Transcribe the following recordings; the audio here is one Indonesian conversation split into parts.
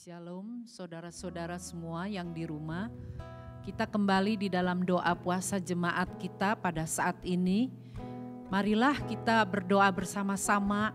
Shalom saudara-saudara semua yang di rumah. Kita kembali di dalam doa puasa jemaat kita pada saat ini. Marilah kita berdoa bersama-sama,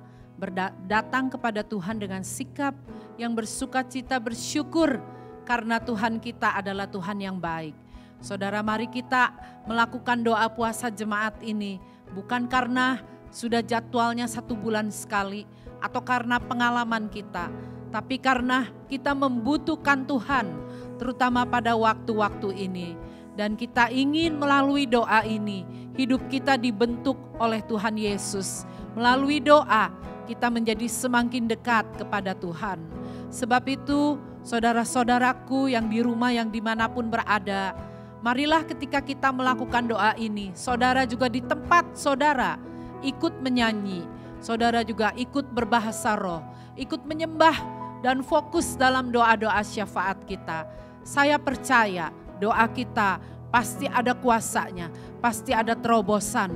datang kepada Tuhan dengan sikap yang bersukacita, bersyukur karena Tuhan kita adalah Tuhan yang baik. Saudara, mari kita melakukan doa puasa jemaat ini bukan karena sudah jadwalnya 1 bulan sekali atau karena pengalaman kita, tapi karena kita membutuhkan Tuhan, terutama pada waktu-waktu ini. Dan kita ingin melalui doa ini, hidup kita dibentuk oleh Tuhan Yesus. Melalui doa, kita menjadi semakin dekat kepada Tuhan. Sebab itu, saudara-saudaraku yang di rumah, yang dimanapun berada, marilah ketika kita melakukan doa ini, saudara juga di tempat saudara ikut menyanyi. Saudara juga ikut berbahasa roh, ikut menyembah, dan fokus dalam doa-doa syafaat kita. Saya percaya doa kita pasti ada kuasanya, pasti ada terobosan.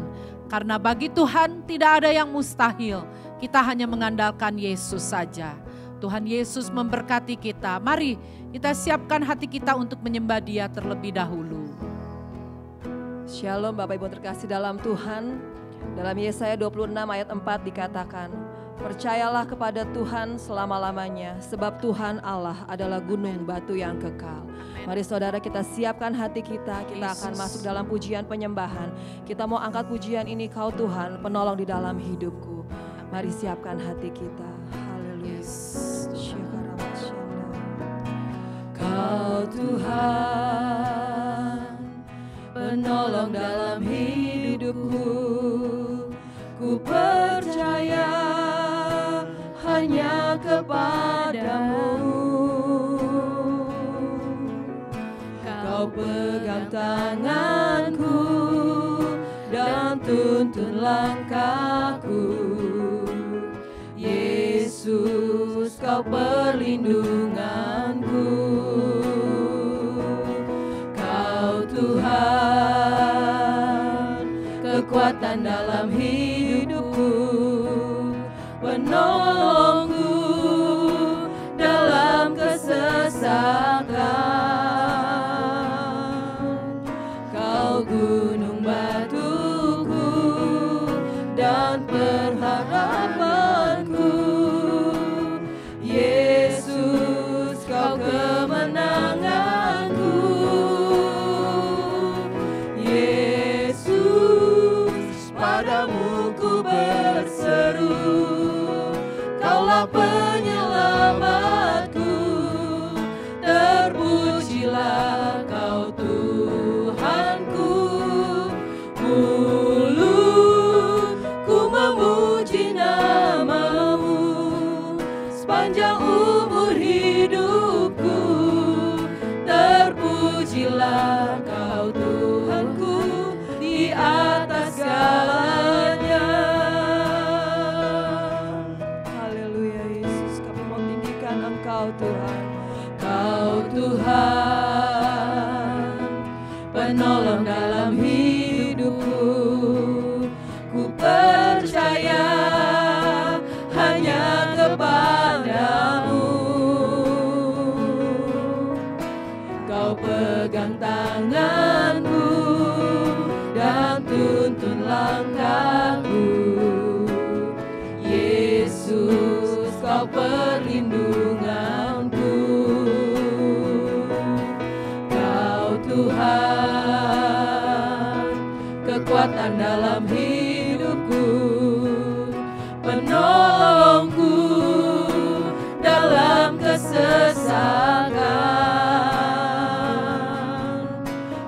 Karena bagi Tuhan tidak ada yang mustahil, kita hanya mengandalkan Yesus saja. Tuhan Yesus memberkati kita. Mari kita siapkan hati kita untuk menyembah Dia terlebih dahulu. Shalom Bapak Ibu terkasih dalam Tuhan. Dalam Yesaya 26 ayat 4 dikatakan, percayalah kepada Tuhan selama-lamanya, sebab Tuhan Allah adalah gunung batu yang kekal. Mari saudara kita siapkan hati kita akan masuk dalam pujian penyembahan. Kita mau angkat pujian ini, Kau Tuhan penolong di dalam hidupku. Mari siapkan hati kita. Haleluya. Kau Tuhan penolong dalam hidupku, ku percaya hanya kepadamu. Kau pegang tanganku dan tuntun langkahku. Yesus, Kau perlindunganku. Kau Tuhan, kekuatan dalam hidupku, penolongku dalam kesesakan. Kau gunung batuku dan pengharapanku. Yesus, Kau kemenanganku. Yesus, padamu ku berseru. Kaulah penyelamatku, terpujilah Kau Tuhanku. Mulutku memuji nama-Mu sepanjang umur hidupku. Terpujilah Kau Tuhanku di atas segalanya. Kau Tuhan, Kau Tuhan, penolong dalam hidupku, ku percaya hanya kepadamu. Kau pegang tanganku dan tuntun langkahku. Yesus, Kau perlindunganku. Kau Tuhan, kekuatan dalam hidupku, penolongku dalam kesesakan.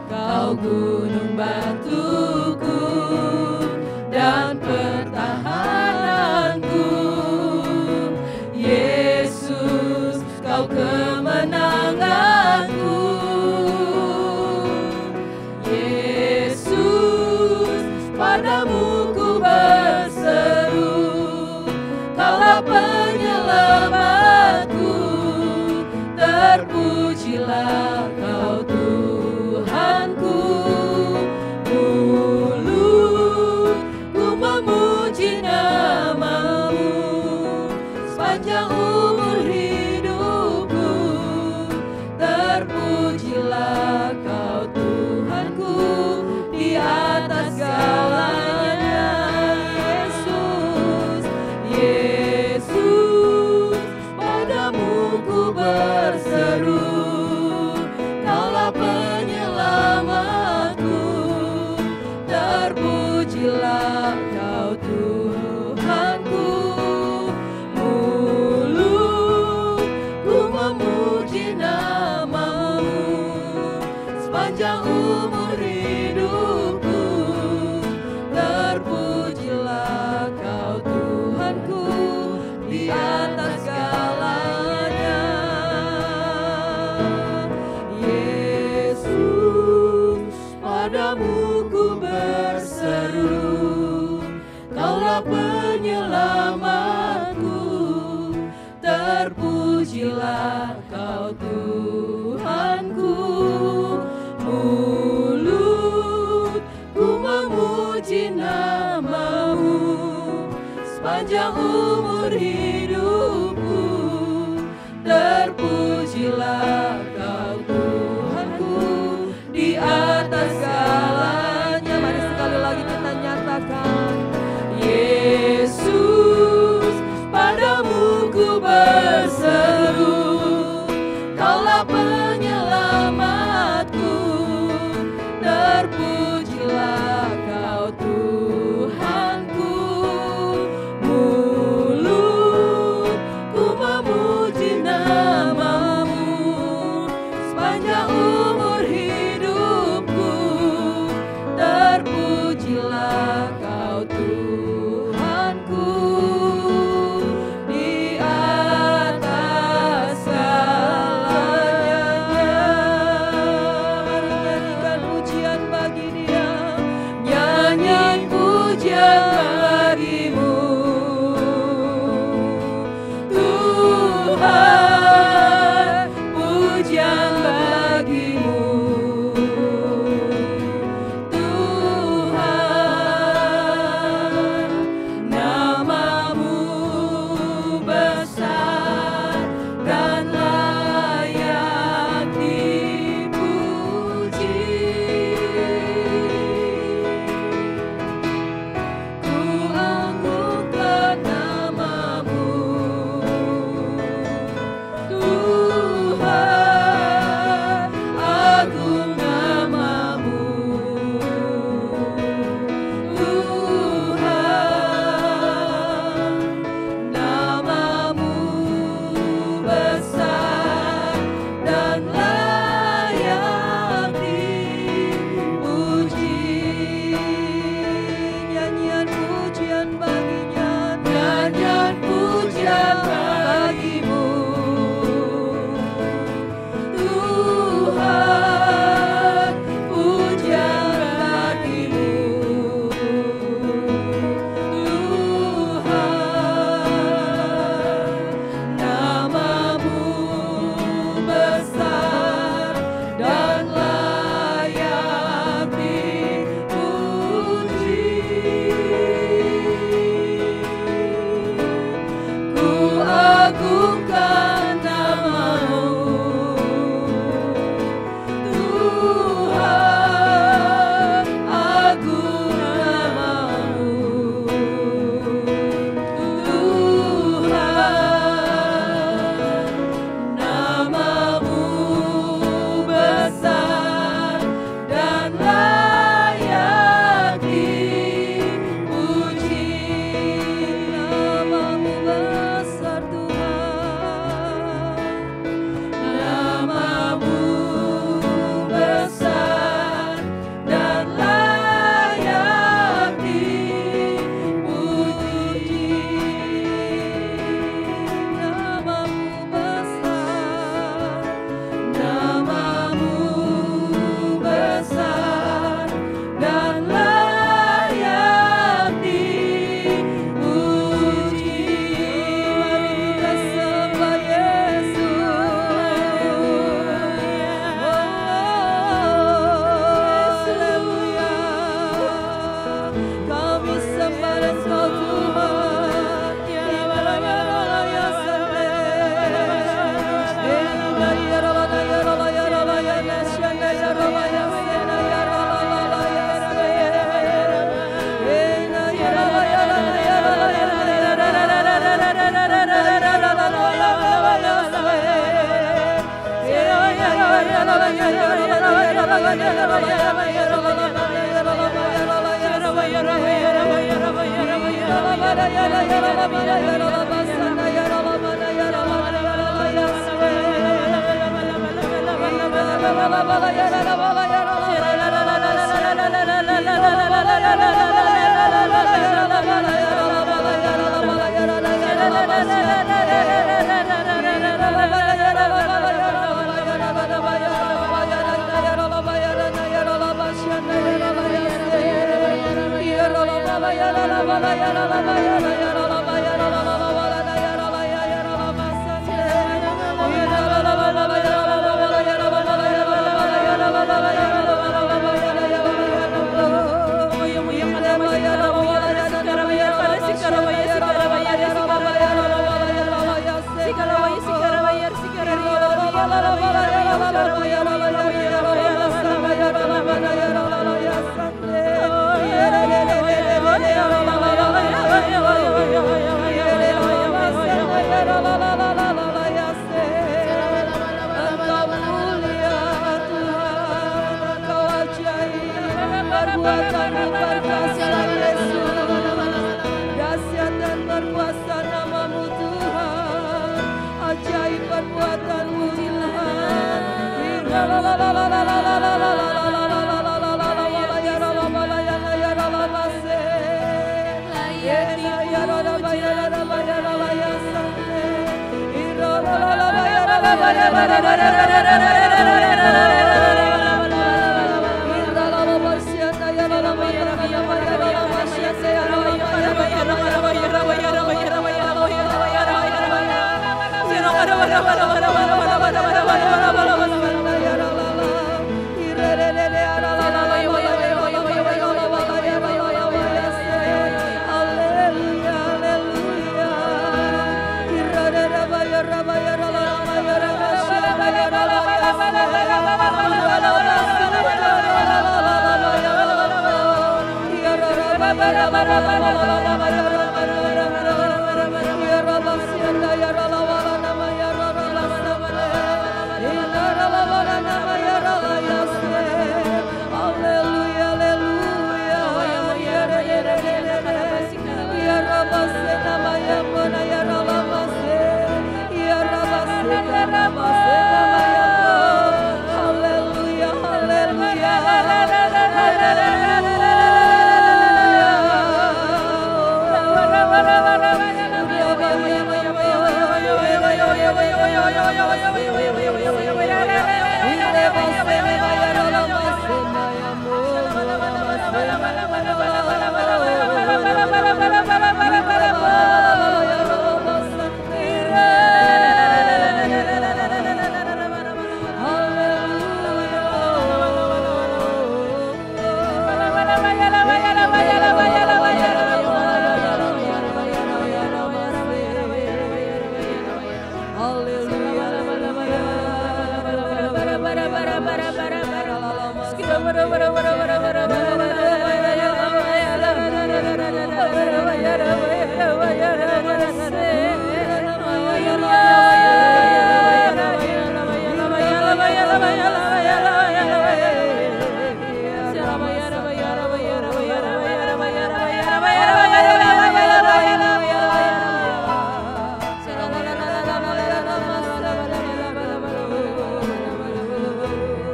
Kau gunung batuku dan pertahananku. Yesus, Kau kemenanganku. Yesus, padamu ku berseru. Kaulah penyelamatku, terpujilah Kau Tuhanku. Mulutku memuji nama-Mu sepanjang umur hidupku. berseru, Kaulah penyelamatku, terpujilah Kau Tuhanku. Mulutku memuji nama-Mu sepanjang umur hidupku, terpujilah Kau Tuhanku di atas segalanya. Yesus, padamu ku berseru, Kaulah penyelamatku, terpujilah Kau Tuhanku. Mulutku memuji nama-Mu sepanjang umur hidupku, terpujilah Kau Tuhanku di atas segalanya. Mari sekali lagi kita nyatakan, Yesus, padamu ku berseru, Kaulah penyelamatku, terpujilah Kau Tuhanku. Mulutku memuji nama-Mu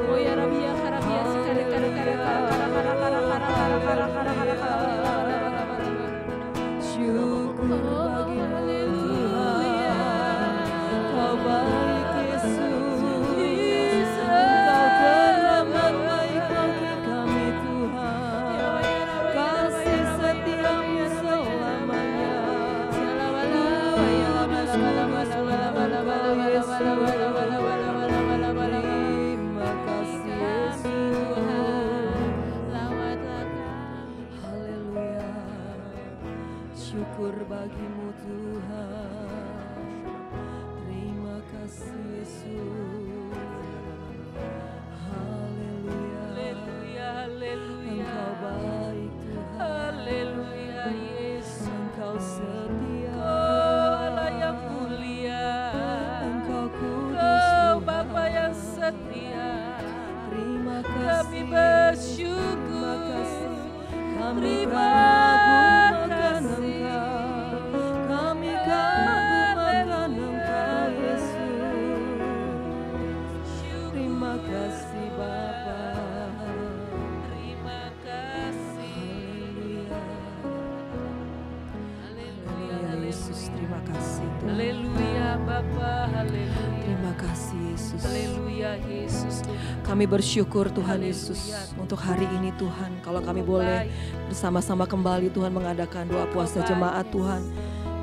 Oh ya Rabbi ya Rabbi ya kasih Bapa. Terima kasih. Haleluya Yesus, terima kasih Tuhan. Haleluya Bapa, haleluya. Terima kasih Yesus. Haleluya Yesus. Kami bersyukur Tuhan Yesus untuk hari ini Tuhan. Kalau kami boleh bersama-sama kembali Tuhan mengadakan doa puasa jemaat Tuhan.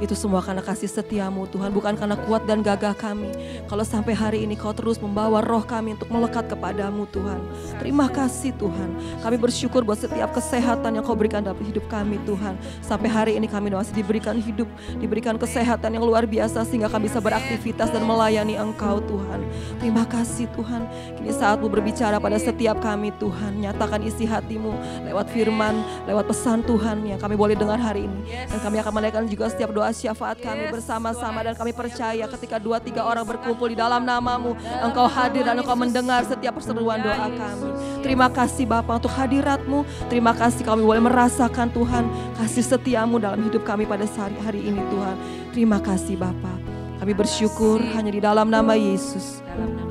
Itu semua karena kasih setiamu Tuhan, bukan karena kuat dan gagah kami. Kalau sampai hari ini Kau terus membawa roh kami untuk melekat kepadamu Tuhan. Terima kasih Tuhan. Kami bersyukur buat setiap kesehatan yang Kau berikan dalam hidup kami Tuhan. Sampai hari ini kami masih diberikan hidup, diberikan kesehatan yang luar biasa sehingga kami bisa beraktivitas dan melayani Engkau Tuhan. Terima kasih Tuhan. Kini saat-Mu berbicara pada setiap kami Tuhan. Nyatakan isi hati-Mu lewat firman, lewat pesan Tuhan yang kami boleh dengar hari ini. Dan kami akan menaikkan juga setiap doa syafaat kami bersama-sama, dan kami percaya ketika 2-3 orang berkumpul di dalam nama-Mu, Engkau hadir dan Engkau mendengar setiap perseruan doa kami. Terima kasih Bapa untuk hadirat-Mu. Terima kasih kami boleh merasakan Tuhan kasih setia-Mu dalam hidup kami pada hari ini Tuhan. Terima kasih Bapa. Kami bersyukur hanya di dalam nama Yesus.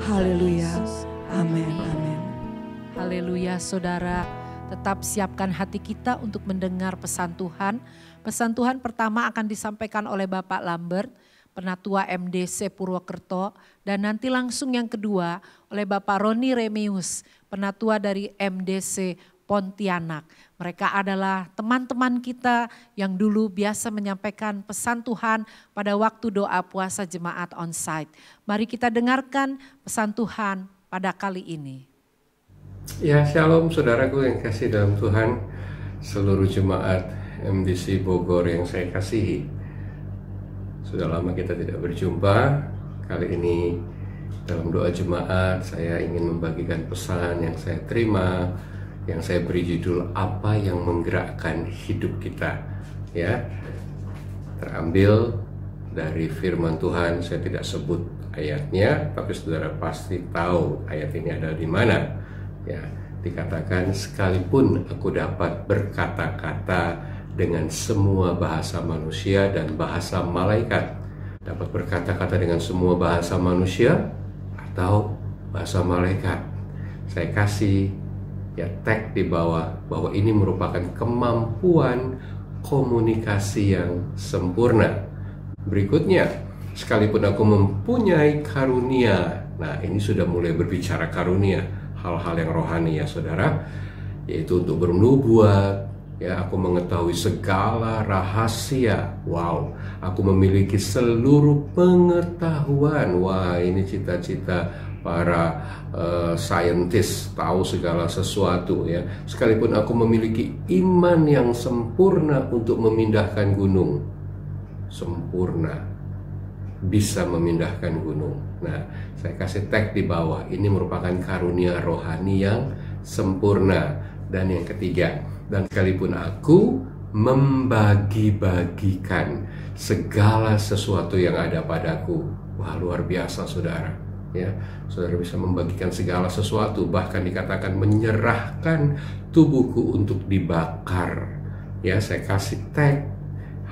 Haleluya. Amin. Amin. Haleluya saudara. Tetap siapkan hati kita untuk mendengar pesan Tuhan. Pesan Tuhan pertama akan disampaikan oleh Bapak Lambert, Penatua MDC Purwokerto. Dan nanti langsung yang kedua oleh Bapak Roni Remius, Penatua dari MDC Pontianak. Mereka adalah teman-teman kita yang dulu biasa menyampaikan pesan Tuhan pada waktu doa puasa jemaat onsite. Mari kita dengarkan pesan Tuhan pada kali ini. Ya, shalom saudaraku yang kasih dalam Tuhan, seluruh jemaat MDC Bogor yang saya kasihi. Sudah lama kita tidak berjumpa. Kali ini dalam doa jemaat saya ingin membagikan pesan yang saya terima, yang saya beri judul apa yang menggerakkan hidup kita. Ya, terambil dari firman Tuhan. Saya tidak sebut ayatnya, tapi saudara pasti tahu ayat ini ada di mana. Ya, dikatakan sekalipun aku dapat berkata-kata dengan semua bahasa manusia dan bahasa malaikat. Dapat berkata-kata dengan semua bahasa manusia atau bahasa malaikat. Saya kasih ya tag di bawah bahwa ini merupakan kemampuan komunikasi yang sempurna. Berikutnya, sekalipun aku mempunyai karunia. Nah, ini sudah mulai berbicara karunia, hal-hal yang rohani ya saudara, yaitu untuk bernubuat. Ya, aku mengetahui segala rahasia. Wow, aku memiliki seluruh pengetahuan. Wah, ini cita-cita para saintis, tahu segala sesuatu ya. Sekalipun aku memiliki iman yang sempurna untuk memindahkan gunung. Sempurna. Bisa memindahkan gunung. Nah, saya kasih tag di bawah. Ini merupakan karunia rohani yang sempurna. Dan yang ketiga, dan sekalipun aku membagi-bagikan segala sesuatu yang ada padaku. Wah, luar biasa saudara. Ya, saudara bisa membagikan segala sesuatu, bahkan dikatakan menyerahkan tubuhku untuk dibakar. Ya, saya kasih tag.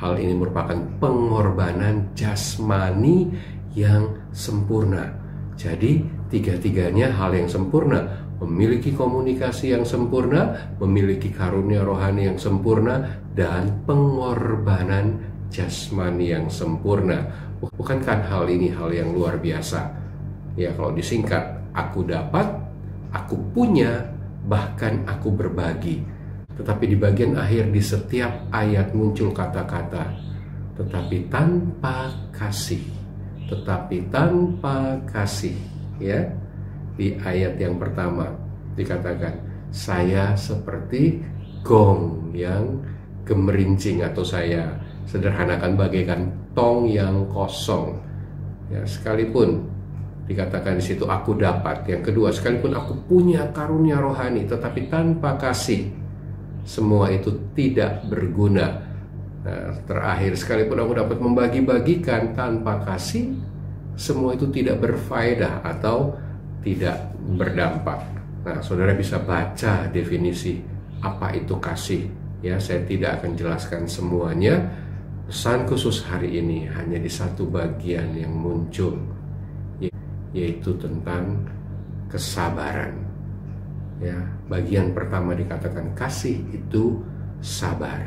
Hal ini merupakan pengorbanan jasmani yang sempurna. Jadi, tiga-tiganya hal yang sempurna. Memiliki komunikasi yang sempurna, memiliki karunia rohani yang sempurna, dan pengorbanan jasmani yang sempurna. Bukankah hal ini hal yang luar biasa? Ya, kalau disingkat, aku dapat, aku punya, bahkan aku berbagi. Tetapi di bagian akhir di setiap ayat muncul kata-kata, tetapi tanpa kasih. Tetapi tanpa kasih. Ya. Di ayat yang pertama dikatakan, saya seperti gong yang gemerincing, atau saya sederhanakan bagaikan tong yang kosong. Ya, sekalipun dikatakan di situ aku dapat. Yang kedua, sekalipun aku punya karunia rohani, tetapi tanpa kasih, semua itu tidak berguna. Nah, terakhir, sekalipun aku dapat membagi-bagikan tanpa kasih, semua itu tidak berfaedah atau tidak berdampak. Nah, saudara bisa baca definisi apa itu kasih. Ya, saya tidak akan jelaskan semuanya. Pesan khusus hari ini hanya di satu bagian yang muncul, yaitu tentang kesabaran. Ya, bagian pertama dikatakan kasih itu sabar.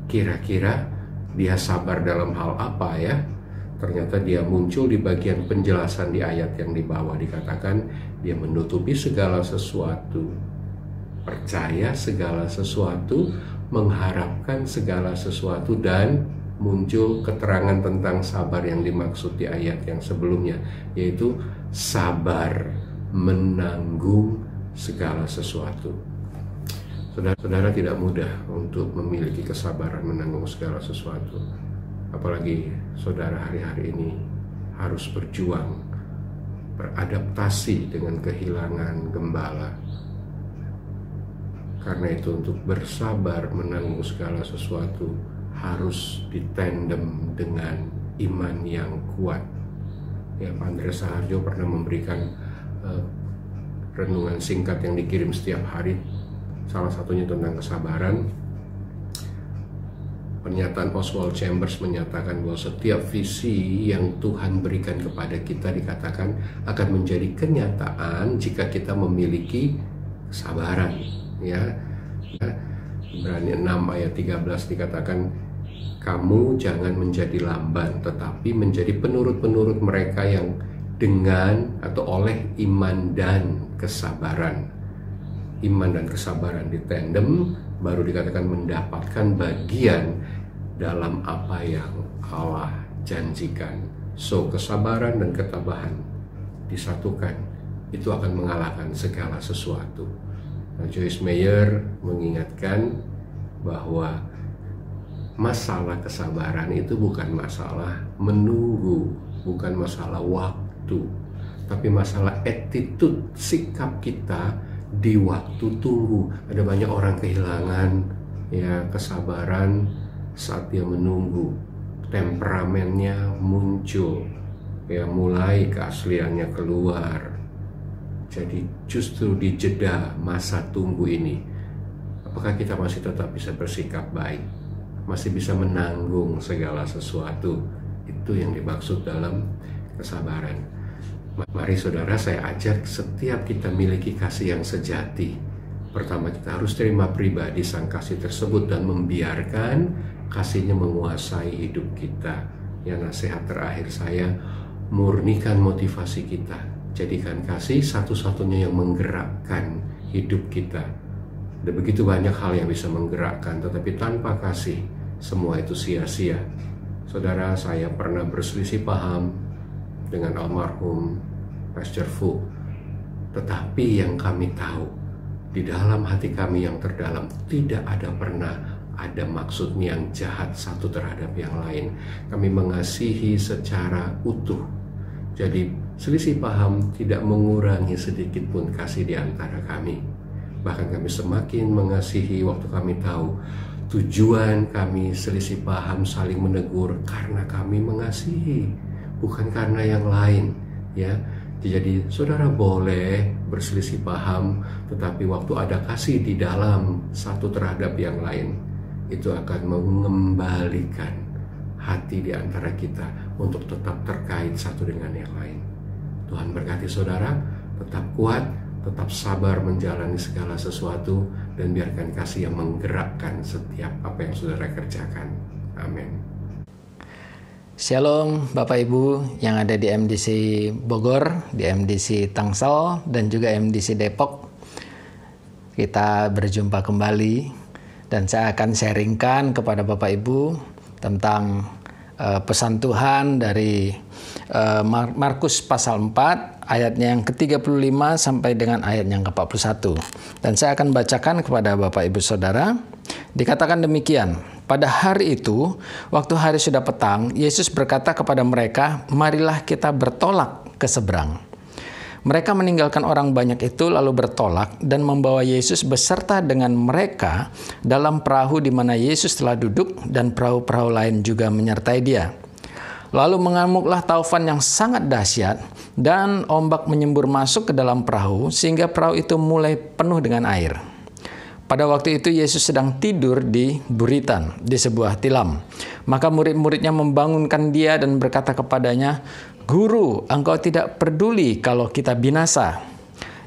Kira-kira dia sabar dalam hal apa ya? Ternyata dia muncul di bagian penjelasan di ayat yang di bawah, dikatakan dia menutupi segala sesuatu, percaya segala sesuatu, mengharapkan segala sesuatu, dan muncul keterangan tentang sabar yang dimaksud di ayat yang sebelumnya, yaitu sabar menanggung segala sesuatu. Saudara-saudara, tidak mudah untuk memiliki kesabaran menanggung segala sesuatu. Apalagi saudara hari-hari ini harus berjuang, beradaptasi dengan kehilangan gembala. Karena itu untuk bersabar menanggung segala sesuatu harus ditandem dengan iman yang kuat. Ya, Pak Andreas Saharjo pernah memberikan renungan singkat yang dikirim setiap hari, salah satunya tentang kesabaran. Pernyataan Oswald Chambers menyatakan bahwa setiap visi yang Tuhan berikan kepada kita dikatakan akan menjadi kenyataan jika kita memiliki kesabaran. Ya, Ibrani 6 ayat 13 dikatakan, kamu jangan menjadi lamban, tetapi menjadi penurut-penurut mereka yang dengan atau oleh iman dan kesabaran. Iman dan kesabaran ditandem, baru dikatakan mendapatkan bagian dalam apa yang Allah janjikan. So, kesabaran dan ketabahan disatukan, itu akan mengalahkan segala sesuatu. Nah, Joyce Meyer mengingatkan bahwa masalah kesabaran itu bukan masalah menunggu, bukan masalah waktu, tapi masalah attitude, sikap kita di waktu tunggu. Ada banyak orang kehilangan ya kesabaran saat dia menunggu, temperamennya muncul, ya mulai keasliannya keluar. Jadi justru di jeda masa tunggu ini, apakah kita masih tetap bisa bersikap baik, masih bisa menanggung segala sesuatu? Itu yang dimaksud dalam kesabaran. Mari saudara, saya ajak setiap kita miliki kasih yang sejati. Pertama, kita harus terima pribadi sang kasih tersebut dan membiarkan kasihnya menguasai hidup kita. Ya, nasihat terakhir saya, murnikan motivasi kita. Jadikan kasih satu-satunya yang menggerakkan hidup kita. Ada begitu banyak hal yang bisa menggerakkan, tetapi tanpa kasih, semua itu sia-sia. Saudara, saya pernah berselisih paham dengan almarhum Pastor Fu. Tetapi yang kami tahu, di dalam hati kami yang terdalam tidak ada pernah ada maksud yang jahat satu terhadap yang lain. Kami mengasihi secara utuh. Jadi selisih paham tidak mengurangi sedikit pun kasih di antara kami. Bahkan kami semakin mengasihi waktu kami tahu tujuan kami selisih paham saling menegur karena kami mengasihi, bukan karena yang lain. Ya, jadi saudara boleh berselisih paham, tetapi waktu ada kasih di dalam satu terhadap yang lain, itu akan mengembalikan hati di antara kita untuk tetap terkait satu dengan yang lain. Tuhan berkati saudara, tetap kuat, tetap sabar menjalani segala sesuatu, dan biarkan kasih yang menggerakkan setiap apa yang saudara kerjakan. Amin. Shalom Bapak Ibu yang ada di MDC Bogor, di MDC Tangsel, dan juga MDC Depok. Kita berjumpa kembali dan saya akan sharingkan kepada Bapak Ibu tentang pesan Tuhan dari Markus pasal 4 ayatnya yang ke-35 sampai dengan ayat yang ke-41. Dan saya akan bacakan kepada Bapak Ibu Saudara. Dikatakan demikian, pada hari itu, waktu hari sudah petang, Yesus berkata kepada mereka, marilah kita bertolak ke seberang. Mereka meninggalkan orang banyak itu lalu bertolak dan membawa Yesus beserta dengan mereka dalam perahu di mana Yesus telah duduk, dan perahu-perahu lain juga menyertai dia. Lalu mengamuklah taufan yang sangat dahsyat dan ombak menyembur masuk ke dalam perahu sehingga perahu itu mulai penuh dengan air. Pada waktu itu Yesus sedang tidur di buritan di sebuah tilam. Maka murid-muridnya membangunkan dia dan berkata kepadanya, "Guru, engkau tidak peduli kalau kita binasa."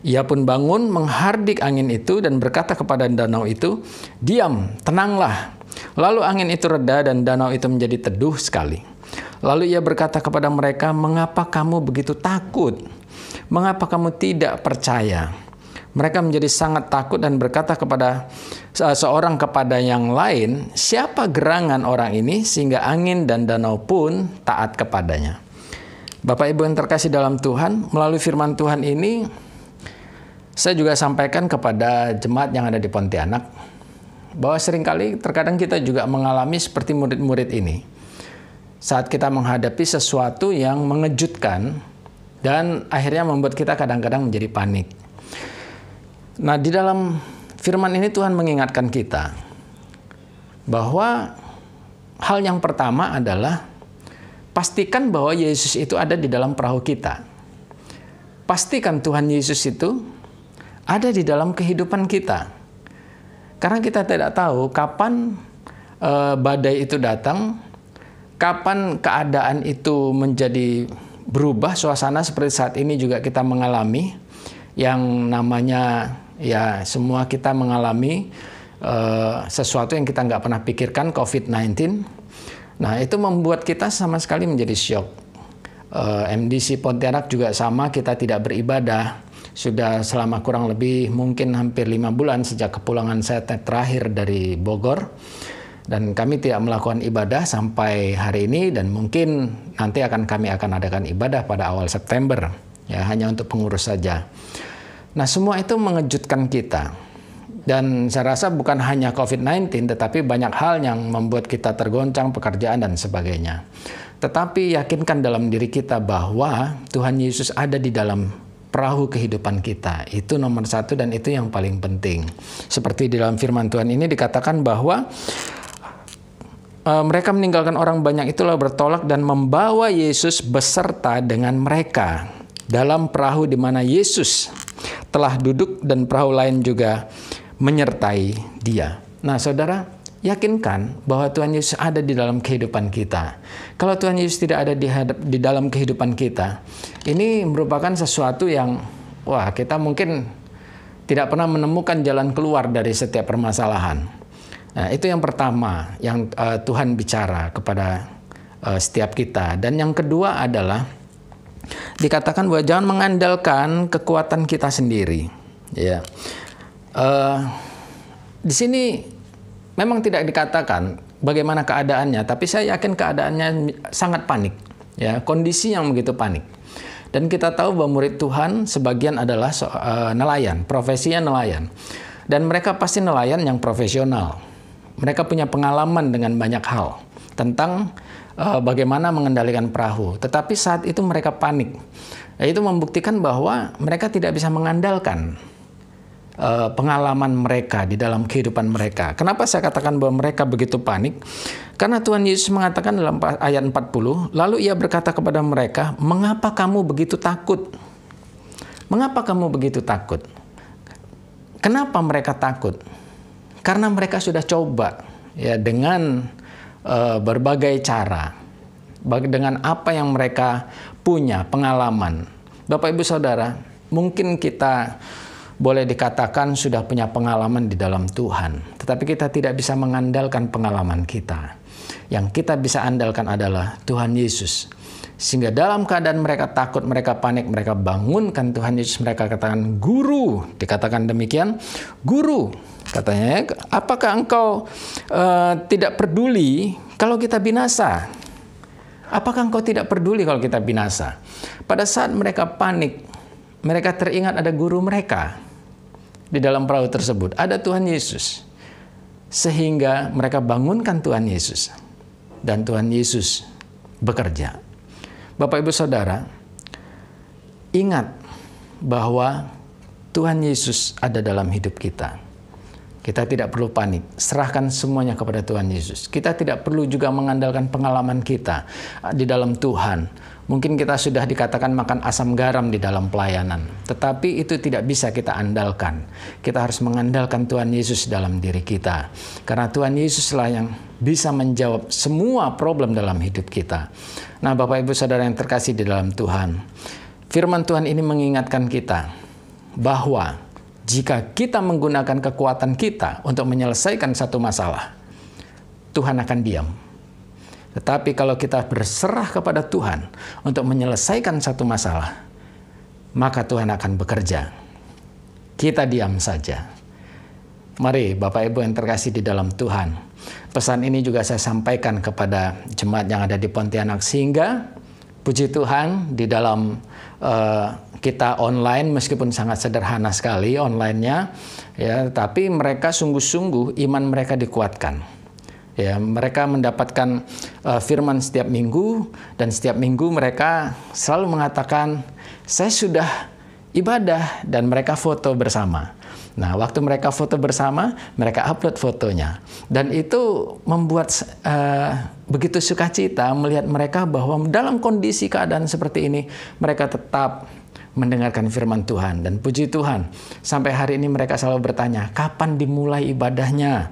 Ia pun bangun menghardik angin itu dan berkata kepada danau itu, "Diam, tenanglah." Lalu angin itu reda dan danau itu menjadi teduh sekali. Lalu ia berkata kepada mereka, "Mengapa kamu begitu takut? Mengapa kamu tidak percaya?" Mereka menjadi sangat takut dan berkata kepada seorang kepada yang lain, "Siapa gerangan orang ini sehingga angin dan danau pun taat kepadanya?" Bapak Ibu yang terkasih dalam Tuhan, melalui firman Tuhan ini saya juga sampaikan kepada jemaat yang ada di Pontianak bahwa seringkali terkadang kita juga mengalami seperti murid-murid ini. Saat kita menghadapi sesuatu yang mengejutkan dan akhirnya membuat kita kadang-kadang menjadi panik. Nah, di dalam firman ini Tuhan mengingatkan kita bahwa hal yang pertama adalah pastikan bahwa Yesus itu ada di dalam perahu kita. Pastikan Tuhan Yesus itu ada di dalam kehidupan kita. Karena kita tidak tahu kapan badai itu datang, kapan keadaan itu menjadi berubah, suasana seperti saat ini juga kita mengalami, yang namanya ya semua kita mengalami sesuatu yang kita nggak pernah pikirkan, COVID-19. Nah, itu membuat kita sama sekali menjadi syok. MDC Pontianak juga sama, kita tidak beribadah. Sudah selama kurang lebih mungkin hampir 5 bulan sejak kepulangan saya terakhir dari Bogor. Dan kami tidak melakukan ibadah sampai hari ini dan mungkin nanti kami akan adakan ibadah pada awal September. Ya, hanya untuk pengurus saja. Nah, semua itu mengejutkan kita. Dan saya rasa bukan hanya COVID-19 tetapi banyak hal yang membuat kita tergoncang, pekerjaan dan sebagainya. Tetapi yakinkan dalam diri kita bahwa Tuhan Yesus ada di dalam perahu kehidupan kita. Itu nomor satu dan itu yang paling penting. Seperti di dalam firman Tuhan ini dikatakan bahwa mereka meninggalkan orang banyak itulah bertolak dan membawa Yesus beserta dengan mereka dalam perahu di mana Yesus telah duduk dan perahu lain juga menyertai dia. Nah, saudara, yakinkan bahwa Tuhan Yesus ada di dalam kehidupan kita. Kalau Tuhan Yesus tidak ada di dalam kehidupan kita, ini merupakan sesuatu yang, kita mungkin tidak pernah menemukan jalan keluar dari setiap permasalahan. Nah, itu yang pertama yang Tuhan bicara kepada setiap kita. Dan yang kedua adalah dikatakan bahwa jangan mengandalkan kekuatan kita sendiri. Ya, di sini memang tidak dikatakan bagaimana keadaannya, tapi saya yakin keadaannya sangat panik. Ya, kondisi yang begitu panik. Dan kita tahu bahwa murid Tuhan sebagian adalah nelayan, profesinya nelayan. Dan mereka pasti nelayan yang profesional. Mereka punya pengalaman dengan banyak hal tentang bagaimana mengendalikan perahu. Tetapi saat itu mereka panik. Itu membuktikan bahwa mereka tidak bisa mengandalkan pengalaman mereka di dalam kehidupan mereka. Kenapa saya katakan bahwa mereka begitu panik? Karena Tuhan Yesus mengatakan dalam ayat 40, lalu ia berkata kepada mereka, "Mengapa kamu begitu takut?" Mengapa kamu begitu takut? Kenapa mereka takut? Karena mereka sudah coba ya dengan berbagai cara, dengan apa yang mereka punya pengalaman. Bapak Ibu Saudara, mungkin kita boleh dikatakan sudah punya pengalaman di dalam Tuhan, tetapi kita tidak bisa mengandalkan pengalaman kita. Yang kita bisa andalkan adalah Tuhan Yesus. Sehingga dalam keadaan mereka takut, mereka panik, mereka bangunkan Tuhan Yesus, mereka katakan, "Guru," dikatakan demikian, "Guru," katanya, "apakah engkau tidak peduli kalau kita binasa?" Apakah engkau tidak peduli kalau kita binasa? Pada saat mereka panik, mereka teringat ada guru mereka di dalam perahu tersebut, ada Tuhan Yesus. Sehingga mereka bangunkan Tuhan Yesus. Dan Tuhan Yesus bekerja. Bapak Ibu Saudara, ingat bahwa Tuhan Yesus ada dalam hidup kita. Kita tidak perlu panik, serahkan semuanya kepada Tuhan Yesus. Kita tidak perlu juga mengandalkan pengalaman kita di dalam Tuhan. Mungkin kita sudah dikatakan makan asam garam di dalam pelayanan, tetapi itu tidak bisa kita andalkan. Kita harus mengandalkan Tuhan Yesus dalam diri kita. Karena Tuhan Yesuslah yang bisa menjawab semua problem dalam hidup kita. Nah, Bapak Ibu Saudara yang terkasih di dalam Tuhan, firman Tuhan ini mengingatkan kita bahwa jika kita menggunakan kekuatan kita untuk menyelesaikan satu masalah, Tuhan akan diam. Tetapi kalau kita berserah kepada Tuhan untuk menyelesaikan satu masalah, maka Tuhan akan bekerja. Kita diam saja. Mari Bapak Ibu yang terkasih di dalam Tuhan, pesan ini juga saya sampaikan kepada jemaat yang ada di Pontianak, sehingga puji Tuhan di dalam kita online, meskipun sangat sederhana sekali online-nya, ya, tapi mereka sungguh-sungguh iman mereka dikuatkan. Ya, mereka mendapatkan firman setiap minggu, dan setiap minggu mereka selalu mengatakan, saya sudah ibadah, dan mereka foto bersama. Nah, waktu mereka foto bersama, mereka upload fotonya. Dan itu membuat begitu sukacita melihat mereka bahwa dalam kondisi keadaan seperti ini, mereka tetap mendengarkan firman Tuhan. Dan puji Tuhan, sampai hari ini mereka selalu bertanya, kapan dimulai ibadahnya?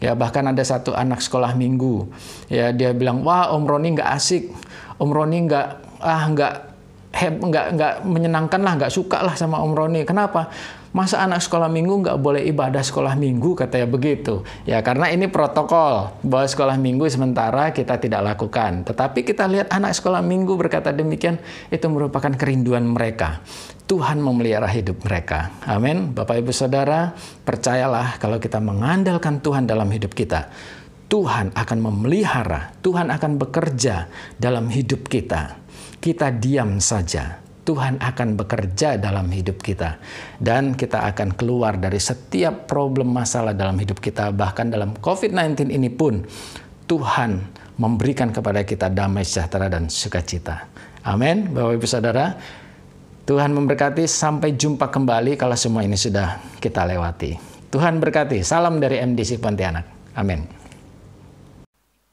Ya, bahkan ada satu anak sekolah minggu, ya, dia bilang, wah, Om Roni nggak asik, Om Roni nggak menyenangkan lah, nggak suka lah sama Om Roni. Kenapa? Masa anak sekolah minggu nggak boleh ibadah sekolah minggu, katanya begitu. Ya, karena ini protokol bahwa sekolah minggu sementara kita tidak lakukan. Tetapi kita lihat anak sekolah minggu berkata demikian, itu merupakan kerinduan mereka. Tuhan memelihara hidup mereka. Amin. Bapak Ibu Saudara, percayalah kalau kita mengandalkan Tuhan dalam hidup kita, Tuhan akan memelihara, Tuhan akan bekerja dalam hidup kita. Kita diam saja, Tuhan akan bekerja dalam hidup kita. Dan kita akan keluar dari setiap problem masalah dalam hidup kita. Bahkan dalam COVID-19 ini pun, Tuhan memberikan kepada kita damai sejahtera dan sukacita. Amin. Bapak Ibu Saudara, Tuhan memberkati. Sampai jumpa kembali kalau semua ini sudah kita lewati. Tuhan berkati. Salam dari MDC Pontianak. Amin.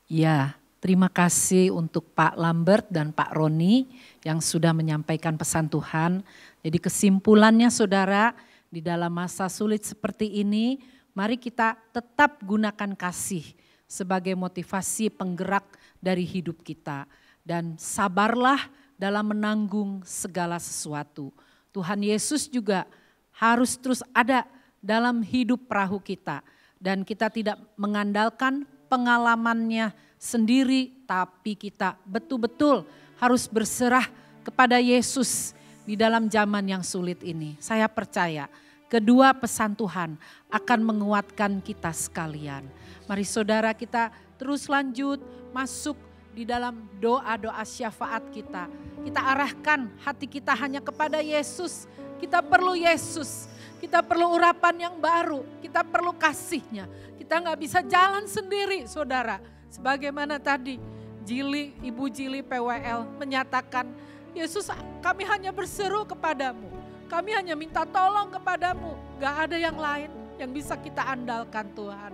Ya, terima kasih untuk Pak Lambert dan Pak Roni yang sudah menyampaikan pesan Tuhan. Jadi kesimpulannya saudara, di dalam masa sulit seperti ini, mari kita tetap gunakan kasih sebagai motivasi penggerak dari hidup kita. Dan sabarlah dalam menanggung segala sesuatu. Tuhan Yesus juga harus terus ada dalam hidup perahu kita. Dan kita tidak mengandalkan pengalamannya sendiri, tapi kita betul-betul harus berserah kepada Yesus di dalam zaman yang sulit ini. Saya percaya kedua pesan Tuhan akan menguatkan kita sekalian. Mari saudara kita terus lanjut masuk di dalam doa-doa syafaat kita. Kita arahkan hati kita hanya kepada Yesus. Kita perlu Yesus. Kita perlu urapan yang baru. Kita perlu kasih-Nya. Kita nggak bisa jalan sendiri saudara. Sebagaimana tadi Ibu Jili PWL menyatakan, Yesus, kami hanya berseru kepadamu. Kami hanya minta tolong kepadamu. Gak ada yang lain yang bisa kita andalkan Tuhan.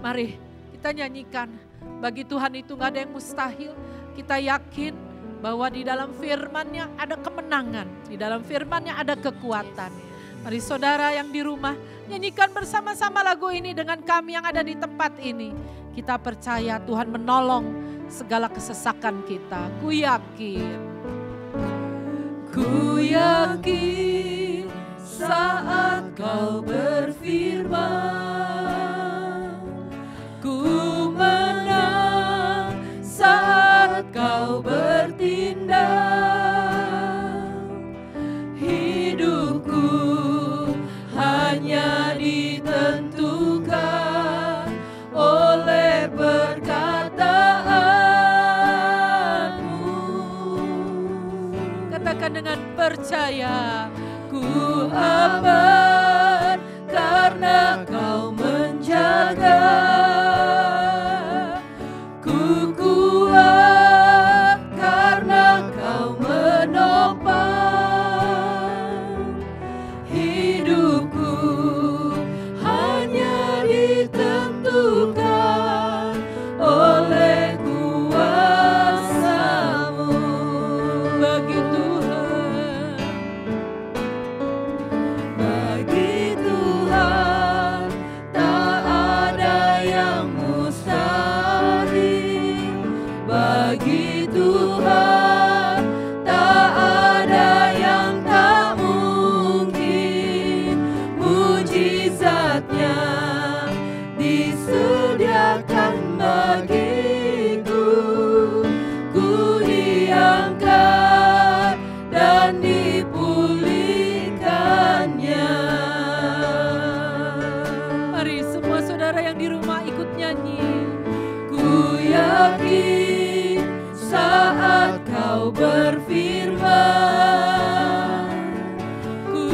Mari kita nyanyikan, bagi Tuhan itu gak ada yang mustahil. Kita yakin bahwa di dalam firman-Nya ada kemenangan. Di dalam firman-Nya ada kekuatan. Mari saudara yang di rumah, nyanyikan bersama-sama lagu ini dengan kami yang ada di tempat ini. Kita percaya Tuhan menolong segala kesesakan kita. Ku yakin saat kau berfirman, ku menang saat kau bertindak. Hidupku hanya ditentukan oleh perkataanmu. Katakan dengan percaya, ku aman karena kau menjaga. Ku kuat karena kau menopang. Hidupku hanya di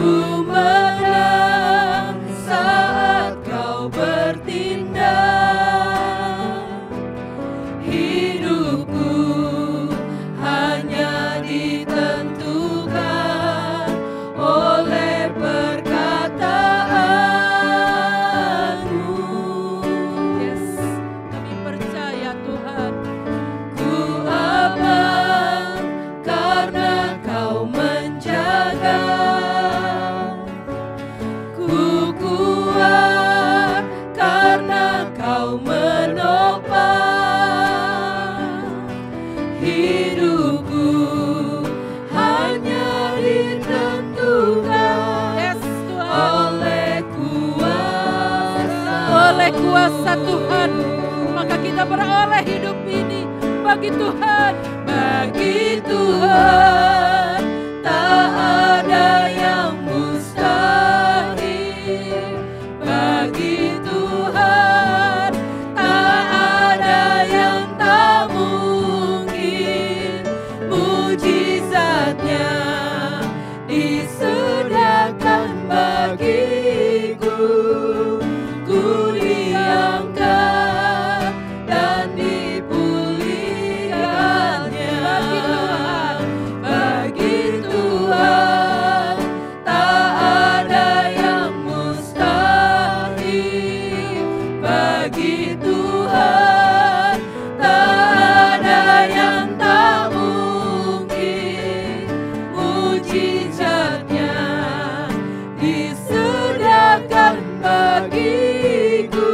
ku menang saat kau bertindak. Hidupku hanya ditentukan oleh perkataanmu. Yes, kami percaya Tuhan. Ku aman karena kau menjaga. Ku kuat karena kau menopang. Hidupku hanya ditentukan Yes, Tuhan. oleh Oleh kuasa Tuhan, maka kita beroleh hidup ini bagi Tuhan. Bagi Tuhan tak ada yang mustahil. Bagi Tuhan tak ada yang tak mungkin. Mujizatnya disediakan bagiku. Ku diangkat dan dipulihkannya. Bagi Tuhan tak ada yang mustahil. Bagi Tuhan tak ada yang tak mungkin. Mujizatnya disediakan bagiku.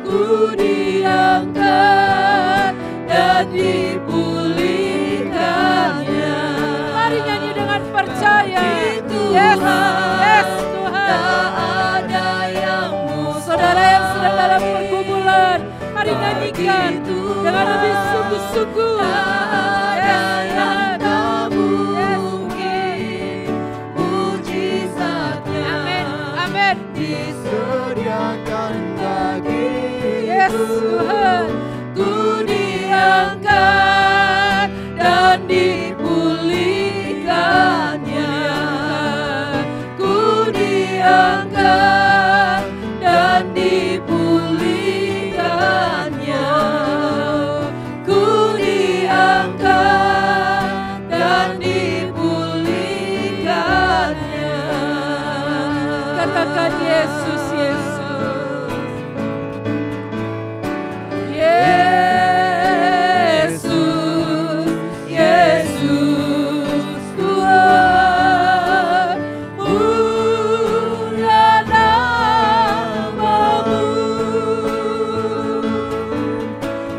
Ku diangkat dan dipulihkannya. Mari nyanyi dengan percaya. Yes, yes Tuhan. tak ada yang mustahil. Saudara yang sedang dalam pergumulan, mari nyanyikan dengan lebih sungguh-sungguh. Tak ada yang tak mungkin. Mujizatnya Amin, amin. disediakan bagiku. Yes Tuhan. Ku diangkat dan dipulihkannya. Ku diangkat dan dipulihkannya. Ku diangkat dan dipulihkannya. Katakan Yesus, Yesus. Yesus, Yesus Tuhan, mulia namamu.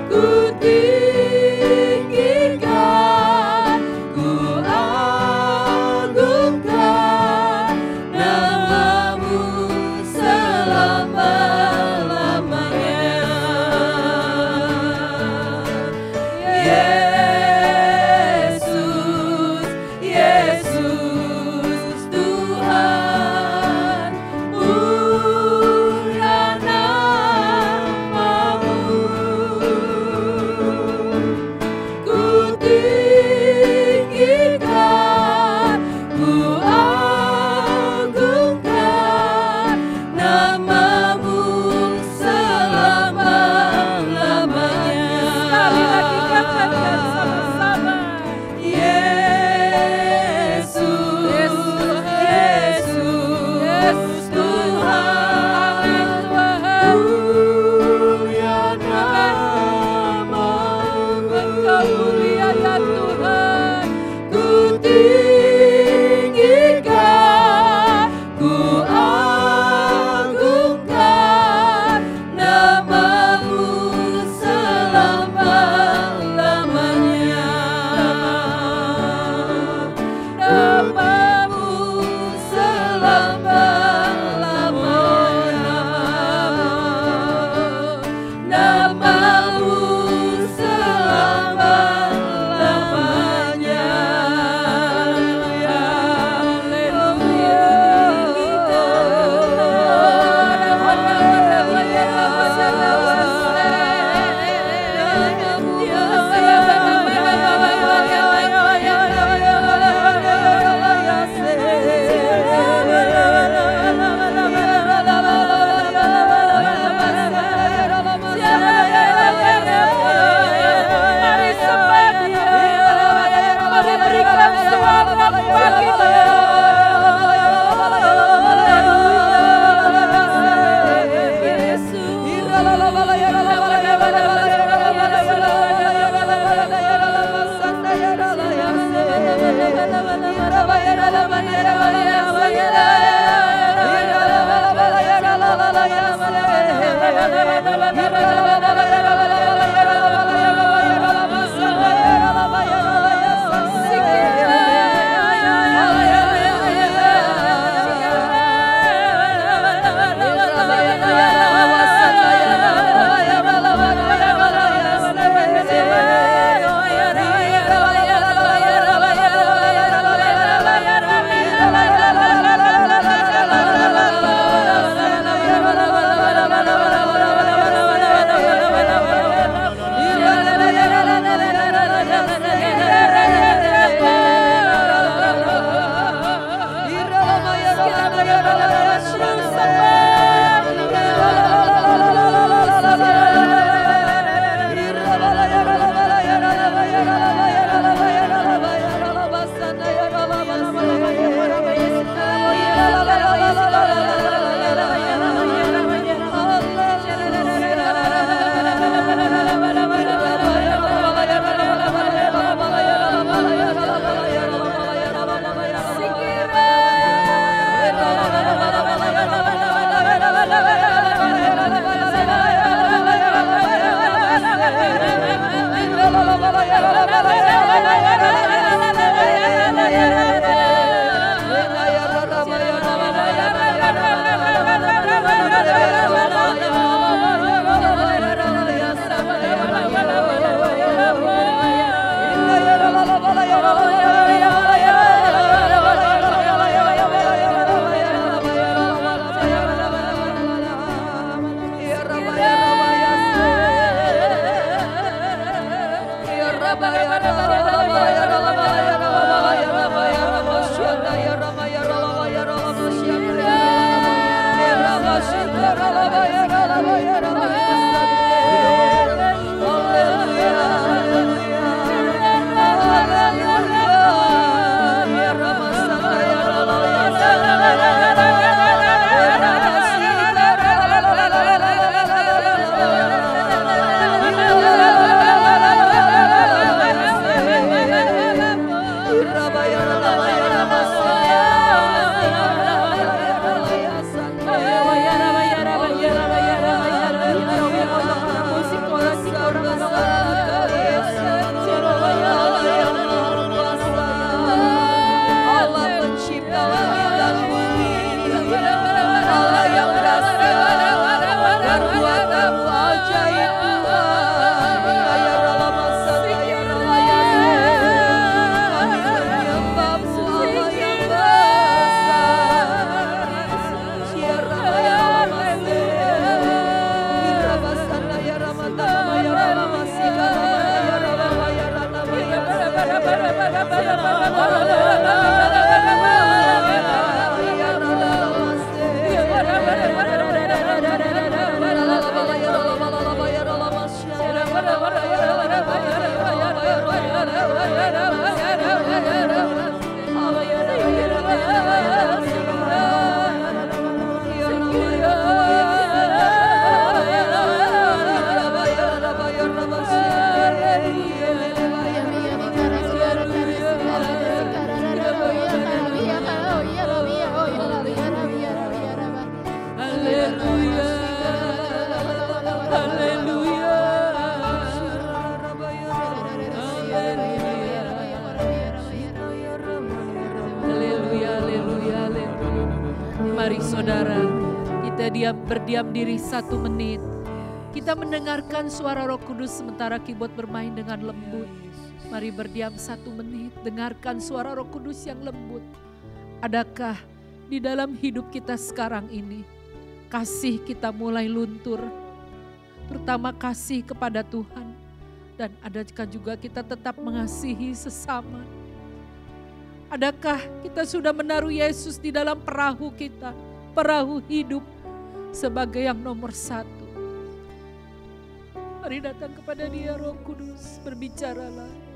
Ku tinggikan, ku agungkan namamu selalu. Mari saudara, kita berdiam diri 1 menit. Kita mendengarkan suara Roh Kudus sementara keyboard bermain dengan lembut. Mari berdiam 1 menit, dengarkan suara Roh Kudus yang lembut. Adakah di dalam hidup kita sekarang ini kasih kita mulai luntur, terutama kasih kepada Tuhan? Dan adakah juga kita tetap mengasihi sesama? Adakah kita sudah menaruh Yesus di dalam perahu kita, perahu hidup sebagai yang nomor 1? Mari datang kepada Dia, Roh Kudus, berbicaralah.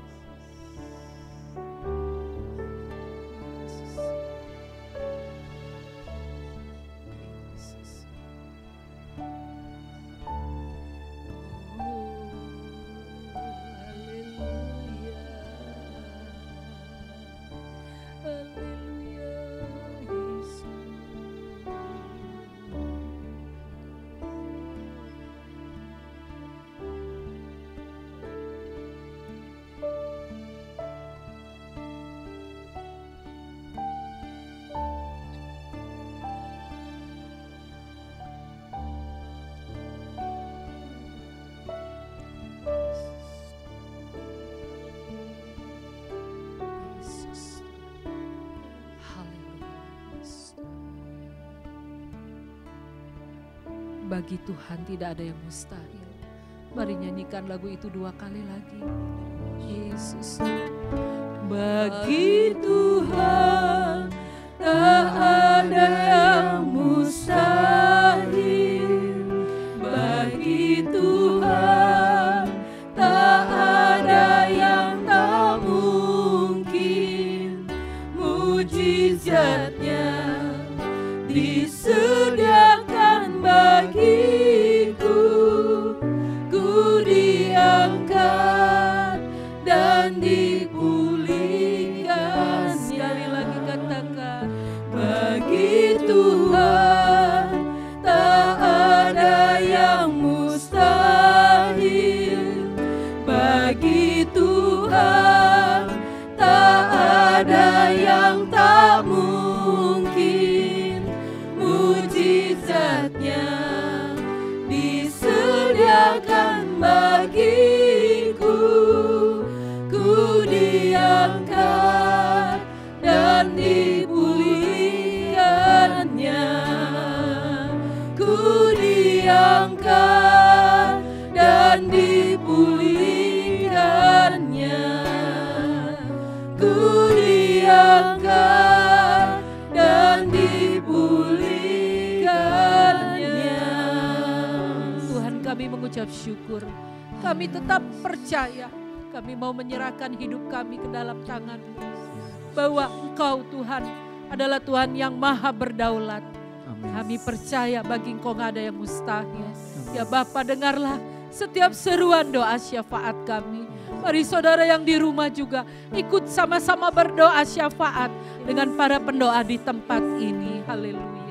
Bagi Tuhan tidak ada yang mustahil. Mari nyanyikan lagu itu 2 kali lagi. Yesus. Bagi Tuhan tak ada yang mustahil. Bagi Tuhan tak ada yang tak mungkin. Mujizatnya disediakan bagiku, ku diangkat dan dipulihkan. Sekali lagi katakan, bagi Tuhan tak ada yang mustahil. Bagi Tuhan tak ada yang tak mungkin. Mujizatnya disediakan bagiku, ku diangkat dan dipulihkannya. Ku diangkat dan dipulihkannya. Ku diangkat dan dipulihkannya. Tuhan, kami mengucap syukur. Kami tetap percaya. Kami mau menyerahkan hidup kami ke dalam tangan-Mu. Bahwa Engkau Tuhan adalah Tuhan yang maha berdaulat. Kami percaya bagi Engkau nggak ada yang mustahil. Ya Bapa, dengarlah setiap seruan doa syafaat kami. Mari saudara yang di rumah juga ikut sama-sama berdoa syafaat dengan para pendoa di tempat ini. Haleluya.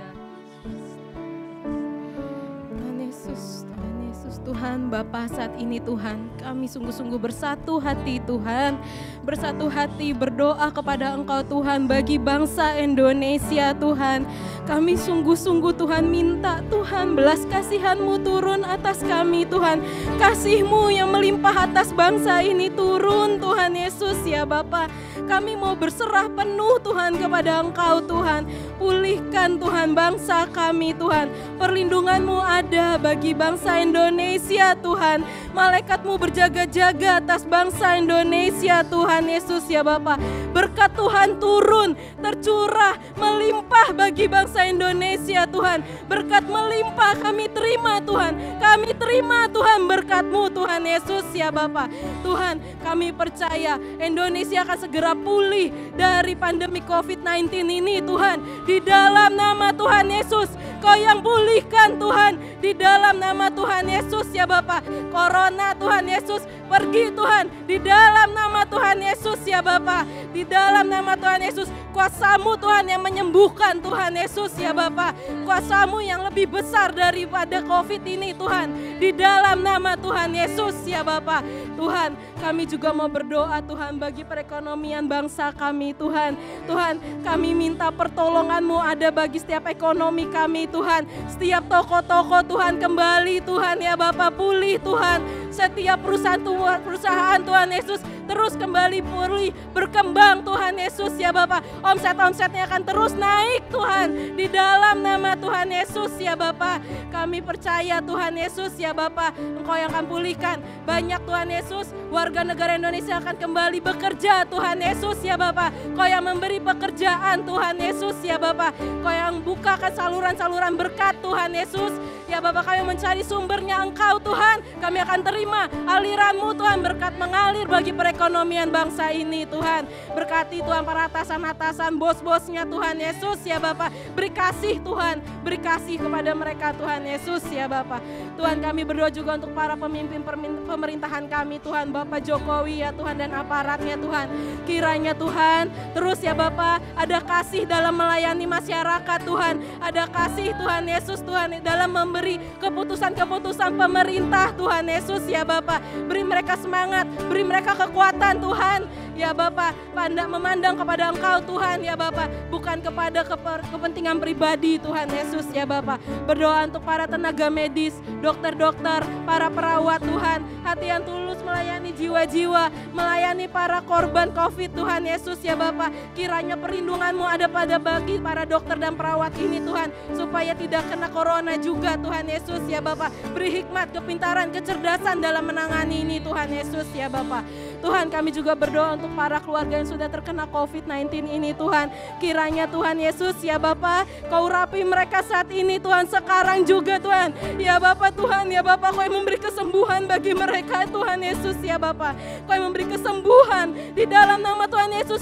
Tuhan Bapa, saat ini Tuhan kami sungguh-sungguh bersatu hati Tuhan, bersatu hati berdoa kepada Engkau Tuhan bagi bangsa Indonesia Tuhan. Kami sungguh-sungguh Tuhan minta Tuhan belas kasihan-Mu turun atas kami Tuhan. Kasih-Mu yang melimpah atas bangsa ini turun Tuhan Yesus ya Bapa. Kami mau berserah penuh Tuhan kepada Engkau Tuhan. Pulihkan Tuhan bangsa kami Tuhan. Perlindungan-Mu ada bagi bangsa Indonesia Tuhan. Malaikat-Mu berjaga-jaga atas bangsa Indonesia Tuhan Yesus ya Bapa. Berkat Tuhan turun, tercurah, melimpah bagi bangsa Indonesia Tuhan. Berkat melimpah kami terima Tuhan. Kami terima Tuhan berkat-Mu Tuhan Yesus ya Bapa. Tuhan, kami percaya Indonesia akan segera pulih dari pandemi COVID-19 ini Tuhan. Di dalam nama Tuhan Yesus, Kau yang pulihkan Tuhan. di dalam nama Tuhan Yesus ya Bapa. Corona Tuhan Yesus pergi Tuhan, di dalam nama Tuhan Yesus ya Bapa. Di dalam nama Tuhan Yesus, kuasa-Mu Tuhan yang menyembuhkan Tuhan Yesus ya Bapa. Kuasa-Mu yang lebih besar daripada COVID ini Tuhan, di dalam nama Tuhan Yesus ya Bapa. Tuhan, kami juga mau berdoa Tuhan bagi perekonomian bangsa kami Tuhan. Tuhan, kami minta pertolongan-Mu ada bagi setiap ekonomi kami Tuhan. Setiap toko-toko Tuhan kembali Tuhan ya Bapa, pulih Tuhan. Setiap perusahaan Tuhan Yesus terus kembali pulih, berkembang Tuhan Yesus ya Bapa. Omset-omsetnya akan terus naik Tuhan, di dalam nama Tuhan Yesus ya Bapa. Kami percaya Tuhan Yesus ya Bapa, Engkau yang akan pulihkan. Banyak Tuhan Yesus, warga negara Indonesia akan kembali bekerja Tuhan Yesus ya Bapa. Engkau yang memberi pekerjaan Tuhan Yesus ya Bapa. Engkau yang bukakan saluran-saluran berkat Tuhan Yesus ya Bapa. Kami mencari sumbernya Engkau Tuhan. Kami akan terima aliran-Mu Tuhan, berkat mengalir bagi perekonomian bangsa ini Tuhan. Berkati Tuhan para atasan-atasan, bos-bosnya Tuhan Yesus ya Bapa. Beri kasih Tuhan, beri kasih kepada mereka Tuhan Yesus ya Bapa. Tuhan, kami berdoa juga untuk para pemimpin pemerintahan kami Tuhan, Bapak Jokowi ya Tuhan dan aparatnya Tuhan. Kiranya Tuhan terus ya Bapa ada kasih dalam melayani masyarakat Tuhan. Ada kasih Tuhan Yesus Tuhan dalam memberi keputusan-keputusan pemerintah Tuhan Yesus ya Bapa. Beri mereka semangat, beri mereka kekuatan Tuhan ya Bapa. Memandang kepada Engkau Tuhan ya Bapa, bukan kepada kepentingan pribadi Tuhan Yesus ya Bapa. Berdoa untuk para tenaga medis, dokter-dokter, para perawat Tuhan, hati yang tulus melayani jiwa-jiwa, melayani para korban COVID Tuhan Yesus ya Bapa. Kiranya perlindungan-Mu ada pada bagi para dokter dan perawat ini Tuhan, supaya tidak kena corona juga Tuhan Yesus ya Bapa. Beri hikmat, kepintaran, kecerdasan dalam menangani ini Tuhan Yesus ya Bapa. Tuhan, kami juga berdoa untuk para keluarga yang sudah terkena COVID-19 ini Tuhan. Kiranya Tuhan Yesus ya Bapa, Kau urapi mereka saat ini Tuhan, sekarang juga Tuhan. Ya Bapa Tuhan, ya Bapa, Kau yang memberi kesembuhan bagi mereka Tuhan Yesus ya Bapa. Kau yang memberi kesembuhan di dalam nama Tuhan Yesus.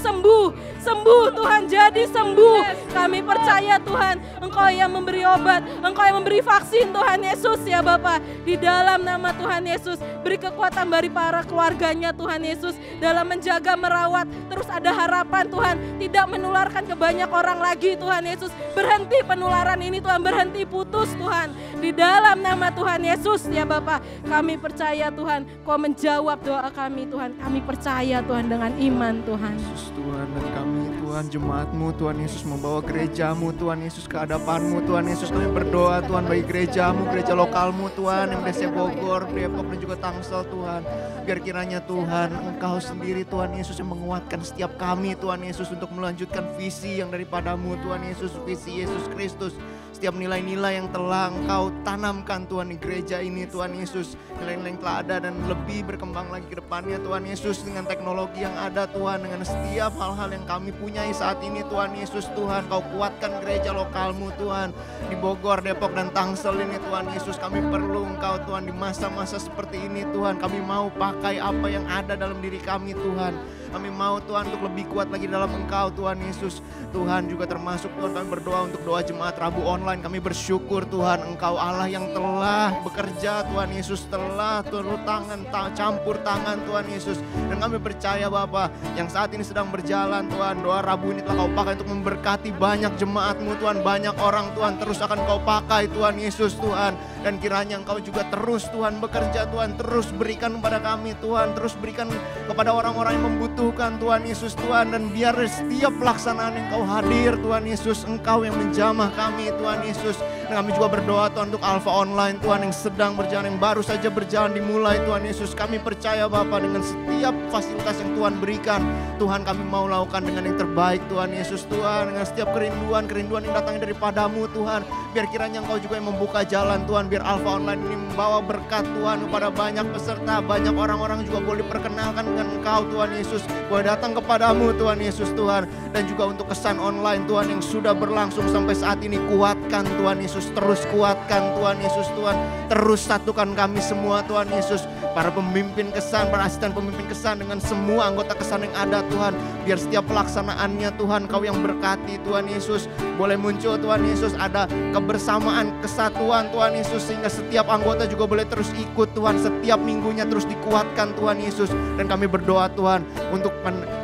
Sembuh Tuhan, jadi sembuh. Kami percaya Tuhan, Engkau yang memberi obat, Engkau yang memberi vaksin Tuhan Yesus ya Bapa. Di dalam nama Tuhan Yesus, beri kekuatan bagi para keluarganya Tuhan Yesus dalam menjaga, merawat. Terus ada harapan Tuhan, tidak menularkan ke banyak orang lagi Tuhan Yesus. Berhenti penularan ini Tuhan, berhenti putus Tuhan. Di dalam nama Tuhan Yesus ya Bapa, kami percaya Tuhan, Kau menjawab doa kami Tuhan. Kami percaya Tuhan dengan iman Tuhan. Yesus Tuhan, dan kami Tuhan jemaat-Mu Tuhan Yesus membawa gereja-Mu Tuhan Yesus ke hadapan-Mu Tuhan Yesus. Kami berdoa Tuhan bagi gereja-Mu, gereja lokal-Mu Tuhan, MDC Bogor, Depok dan juga Tangsel Tuhan. Biar kiranya Tuhan Engkau sendiri Tuhan Yesus yang menguatkan setiap kami Tuhan Yesus untuk melanjutkan visi yang daripada-Mu Tuhan Yesus, visi Yesus Kristus. Setiap nilai-nilai yang telah Engkau tanamkan Tuhan di gereja ini Tuhan Yesus, nilai-nilai yang telah ada dan lebih berkembang lagi ke depannya Tuhan Yesus, dengan teknologi yang ada Tuhan, dengan setiap hal-hal yang kami punyai saat ini Tuhan Yesus. Tuhan, Kau kuatkan gereja lokal-Mu Tuhan di Bogor, Depok dan Tangsel ini Tuhan Yesus. Kami perlu Engkau Tuhan di masa-masa seperti ini Tuhan. Kami mau pakai apa yang ada dalam diri kami Tuhan. Kami mau Tuhan untuk lebih kuat lagi dalam Engkau Tuhan Yesus. Tuhan juga termasuk Tuhan kami berdoa untuk doa jemaat Rabu online. Kami bersyukur Tuhan Engkau Allah yang telah bekerja Tuhan Yesus, telah turun tangan, campur tangan Tuhan Yesus. Dan kami percaya Bapa yang saat ini sedang berjalan Tuhan, doa Rabu ini telah Kau pakai untuk memberkati banyak jemaat-Mu Tuhan. Banyak orang Tuhan terus akan Kau pakai Tuhan Yesus Tuhan. Dan kiranya Engkau juga terus Tuhan bekerja Tuhan, terus berikan kepada kami Tuhan, terus berikan kepada orang-orang yang membutuhkan Tuhan Yesus Tuhan. Dan biar setiap pelaksanaan yang Kau hadir Tuhan Yesus, Engkau yang menjamah kami Tuhan Yesus. Dan kami juga berdoa Tuhan untuk Alpha Online Tuhan yang sedang berjalan, yang baru saja berjalan dimulai Tuhan Yesus. Kami percaya Bapa dengan setiap fasilitas yang Tuhan berikan, Tuhan kami mau lakukan dengan yang terbaik Tuhan Yesus Tuhan. Dengan setiap kerinduan yang datangnya daripada-Mu Tuhan, biar kiranya Engkau juga yang membuka jalan Tuhan. Biar Alpha Online ini membawa berkat Tuhan kepada banyak peserta, banyak orang-orang juga boleh diperkenalkan dengan Engkau Tuhan Yesus, boleh datang kepada-Mu Tuhan Yesus Tuhan. Dan juga untuk kesan online Tuhan yang sudah berlangsung sampai saat ini, kuatkan Tuhan Yesus, terus kuatkan Tuhan Yesus Tuhan, terus satukan kami semua Tuhan Yesus. para pemimpin kesan, para asisten pemimpin kesan, dengan semua anggota kesan yang ada Tuhan. Biar setiap pelaksanaannya Tuhan Kau yang berkati Tuhan Yesus. Boleh muncul Tuhan Yesus, ada kebersamaan, kesatuan Tuhan Yesus, sehingga setiap anggota juga boleh terus ikut Tuhan. Setiap minggunya terus dikuatkan Tuhan Yesus. Dan kami berdoa Tuhan untuk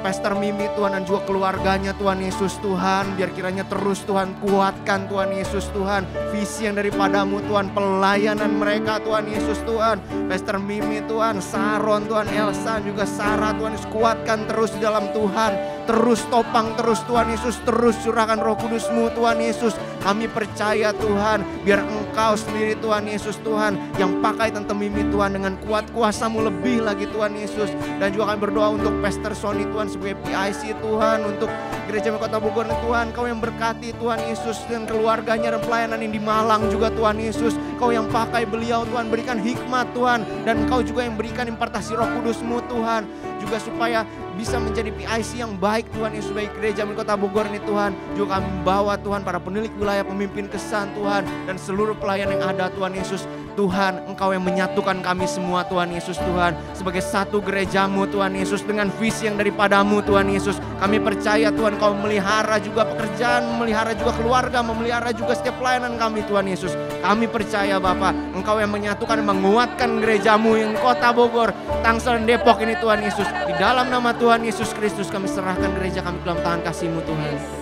Pastor Mimi Tuhan dan juga keluarganya Tuhan Yesus Tuhan. Biar kiranya terus Tuhan kuatkan Tuhan Yesus Tuhan. Visi yang daripadamu Tuhan, pelayanan mereka Tuhan Yesus Tuhan. Pastor Mimi Tuhan, Saron Tuhan, Elsa juga Sarah Tuhan Yesus, kuatkan terus di dalam Tuhan. Terus topang terus Tuhan Yesus, terus curahkan Roh Kudus-Mu Tuhan Yesus. Kami percaya Tuhan, biar Engkau sendiri Tuhan Yesus Tuhan yang pakai Tante Mimi Tuhan dengan kuat kuasa-Mu lebih lagi Tuhan Yesus. Dan juga kami berdoa untuk Pastor Sony Tuhan sebagai PIC Tuhan, untuk Gereja Kota Bogor Tuhan. Kau yang berkati Tuhan Yesus dan keluarganya dan pelayanan yang di Malang juga Tuhan Yesus. Kau yang pakai beliau Tuhan, berikan hikmat Tuhan. Dan Kau juga yang berikan impartasi Roh Kudus-Mu Tuhan, juga supaya bisa menjadi PIC yang baik Tuhan Yesus bagi Gereja Kota Bogor ini Tuhan. Juga kami membawa Tuhan para penilik wilayah, pemimpin kesan Tuhan, dan seluruh pelayan yang ada Tuhan Yesus. Tuhan, Engkau yang menyatukan kami semua Tuhan Yesus Tuhan, sebagai satu gereja-Mu Tuhan Yesus, dengan visi yang daripadamu Tuhan Yesus. Kami percaya Tuhan Kau memelihara juga pekerjaan, memelihara juga keluarga, memelihara juga setiap pelayanan kami Tuhan Yesus. Kami percaya Bapa, Engkau yang menyatukan, menguatkan gereja-Mu yang Kota Bogor, Tangsel dan Depok ini Tuhan Yesus. Di dalam nama Tuhan Yesus Kristus kami serahkan gereja kami dalam tangan kasih-Mu Tuhan.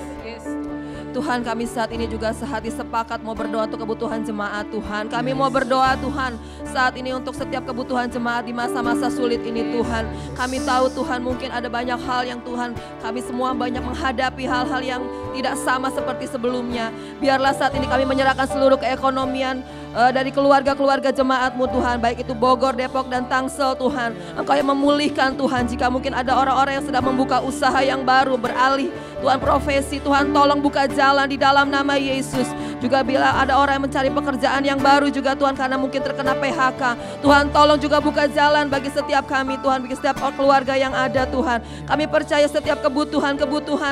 Tuhan, kami saat ini juga sehati sepakat mau berdoa untuk kebutuhan jemaat Tuhan. Kami mau berdoa Tuhan saat ini untuk setiap kebutuhan jemaat di masa-masa sulit ini Tuhan. Kami tahu Tuhan mungkin ada banyak hal yang Tuhan, kami semua banyak menghadapi hal-hal yang tidak sama seperti sebelumnya. Biarlah saat ini kami menyerahkan seluruh keekonomian dari keluarga-keluarga jemaat-Mu Tuhan, baik itu Bogor, Depok, dan Tangsel Tuhan. Engkau yang memulihkan Tuhan, jika mungkin ada orang-orang yang sedang membuka usaha yang baru, beralih Tuhan profesi, Tuhan tolong buka jalan di dalam nama Yesus. Juga bila ada orang yang mencari pekerjaan yang baru juga Tuhan, karena mungkin terkena PHK, Tuhan tolong juga buka jalan bagi setiap kami Tuhan, bagi setiap keluarga yang ada Tuhan. Kami percaya setiap kebutuhan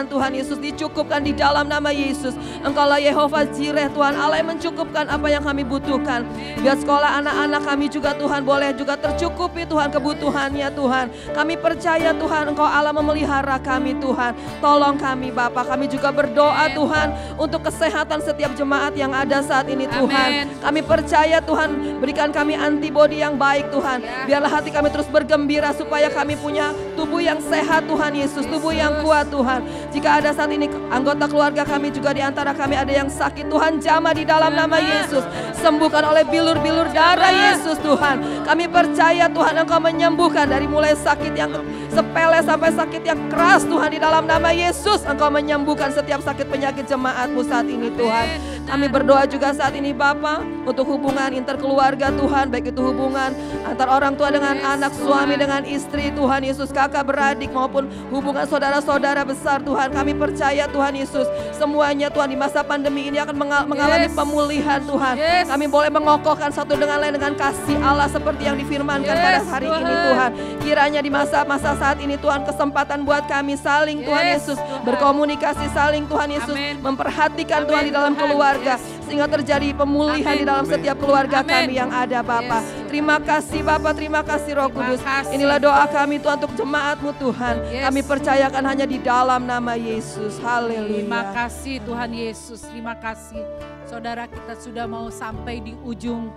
Tuhan Yesus dicukupkan di dalam nama Yesus. Engkaulah Yehova Jireh Tuhan, Allah yang mencukupkan apa yang kami butuhkan. Biar sekolah anak-anak kami juga Tuhan boleh juga tercukupi Tuhan kebutuhannya Tuhan. Kami percaya Tuhan Engkau Allah memelihara kami Tuhan. Tolong kami Bapa, kami juga berdoa Tuhan untuk kesehatan setiap jemaat yang ada saat ini Tuhan. Kami percaya Tuhan berikan kami antibodi yang baik Tuhan. Biarlah hati kami terus bergembira supaya kami punya tubuh yang sehat Tuhan Yesus, tubuh yang kuat Tuhan. Jika ada saat ini anggota keluarga kami juga di antara kami ada yang sakit, Tuhan jamah di dalam nama Yesus. Sembuhkan oleh bilur-bilur darah Yesus Tuhan. Kami percaya Tuhan Engkau menyembuhkan dari mulai sakit yang sepele sampai sakit yang keras Tuhan, di dalam nama Yesus. Engkau menyembuhkan setiap sakit penyakit jemaat-Mu saat ini Tuhan. Kami berdoa juga saat ini Bapa untuk hubungan interkeluarga Tuhan, baik itu hubungan antar orang tua dengan anak, suami dengan istri Tuhan Yesus, kakak beradik maupun hubungan saudara-saudara besar Tuhan. Kami percaya Tuhan Yesus semuanya Tuhan di masa pandemi ini akan mengalami pemulihan Tuhan. Kami boleh mengokohkan satu dengan lain dengan kasih Allah seperti yang difirmankan pada hari ini Tuhan. Kiranya di masa-masa saat ini Tuhan kesempatan buat kami saling Tuhan Yesus berkomunikasi, saling Tuhan Yesus memperhatikan Tuhan di dalam keluarga, sehingga terjadi pemulihan di dalam setiap keluarga kami yang ada Bapa. Terima kasih Bapa, terima kasih Roh Kudus. Inilah doa kami Tuhan untuk jemaat-Mu Tuhan. Kami percayakan hanya di dalam nama Yesus. Haleluya. Terima kasih Tuhan Yesus, terima kasih. Saudara, kita sudah mau sampai di ujung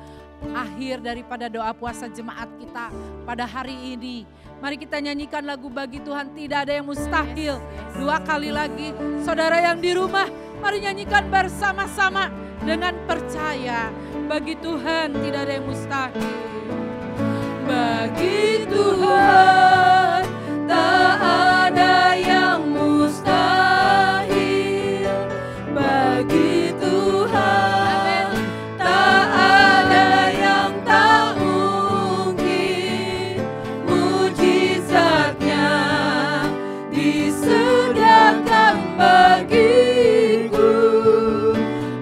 akhir daripada doa puasa jemaat kita pada hari ini. Mari kita nyanyikan lagu Bagi Tuhan Tidak Ada Yang Mustahil. Dua kali lagi, saudara yang di rumah, mari nyanyikan bersama-sama dengan percaya. Bagi Tuhan tidak ada yang mustahil. Bagi Tuhan tak ada yang mustahil. Bagi Tuhan tak ada yang tak mungkin. Mujizatnya disediakan bagiku.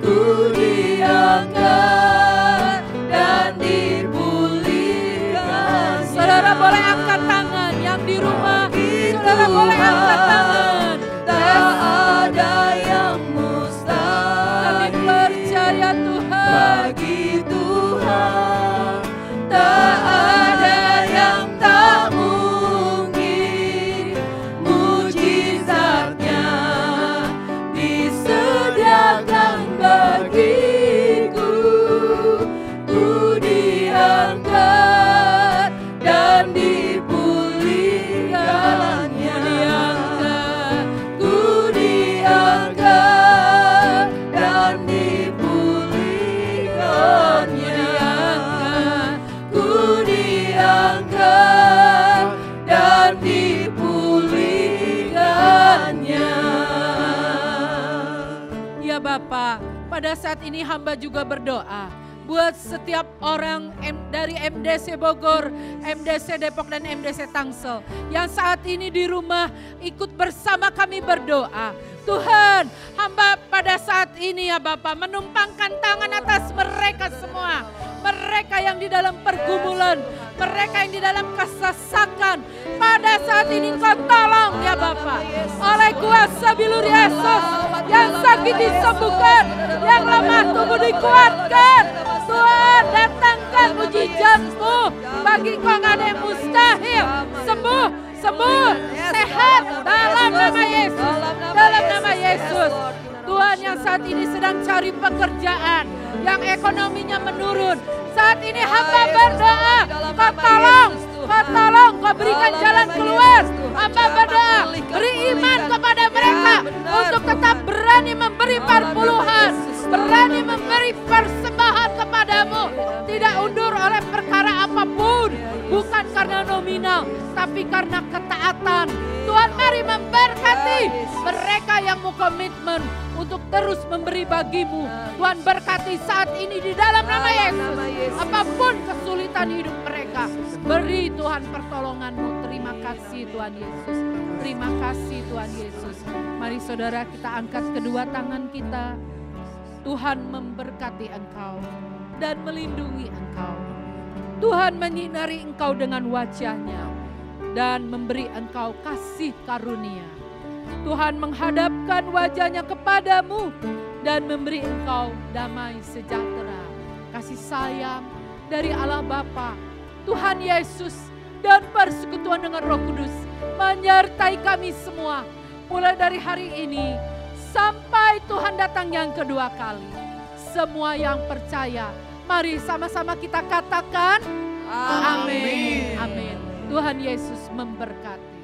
Ku diangkat dan dipulihkan. Saudara boleh angkat tangan yang di rumah. Saudara boleh angkat tangan. Tak ada yang mustahil. Kami percaya Tuhan. Bagi Tuhan tak ada Bapa, pada saat ini hamba juga berdoa buat setiap orang dari MDC Bogor, MDC Depok dan MDC Tangsel yang saat ini di rumah ikut bersama kami berdoa. Tuhan, hamba pada saat ini ya Bapa menumpangkan tangan atas mereka semua. Mereka yang di dalam pergumulan, mereka yang di dalam kesesakan. Pada saat ini Kau tolong ya Bapa. Oleh kuasa bilur Yesus, yang sakit disembuhkan, yang lemah tubuh dikuatkan. Tuhan, datangkan mujizat-Mu. Bagi Kau nggak ada yang mustahil. Sembuh, sembuh, sehat dalam nama Yesus. Dalam nama Yesus. Tuhan, yang saat ini sedang cari pekerjaan, yang ekonominya menurun, saat ini hamba berdoa, Kau tolong, Kau tolong, Kau berikan jalan keluar. Hamba berdoa, beri iman kepada mereka untuk tetap berani memberi perpuluhan, berani memberi persembahan kepadamu, tidak undur oleh perkara apapun, bukan karena nominal, tapi karena ketaatan. Tuhan, mari memberkati mereka yang mau komitmen untuk terus memberi bagimu. Tuhan, berkati saat ini di dalam nama Yesus. Apapun kesulitan hidup mereka, beri Tuhan pertolongan-Mu. Terima kasih Tuhan Yesus. Terima kasih Tuhan Yesus. Mari saudara, kita angkat kedua tangan kita. Tuhan memberkati engkau dan melindungi engkau. Tuhan menyinari engkau dengan wajah-Nya dan memberi engkau kasih karunia. Tuhan menghadapkan wajah-Nya kepadamu dan memberi engkau damai sejahtera. Kasih sayang dari Allah Bapa, Tuhan Yesus, dan persekutuan dengan Roh Kudus menyertai kami semua. Mulai dari hari ini sampai Tuhan datang yang kedua kali. Semua yang percaya, mari sama-sama kita katakan amin. Amin. Tuhan Yesus memberkati.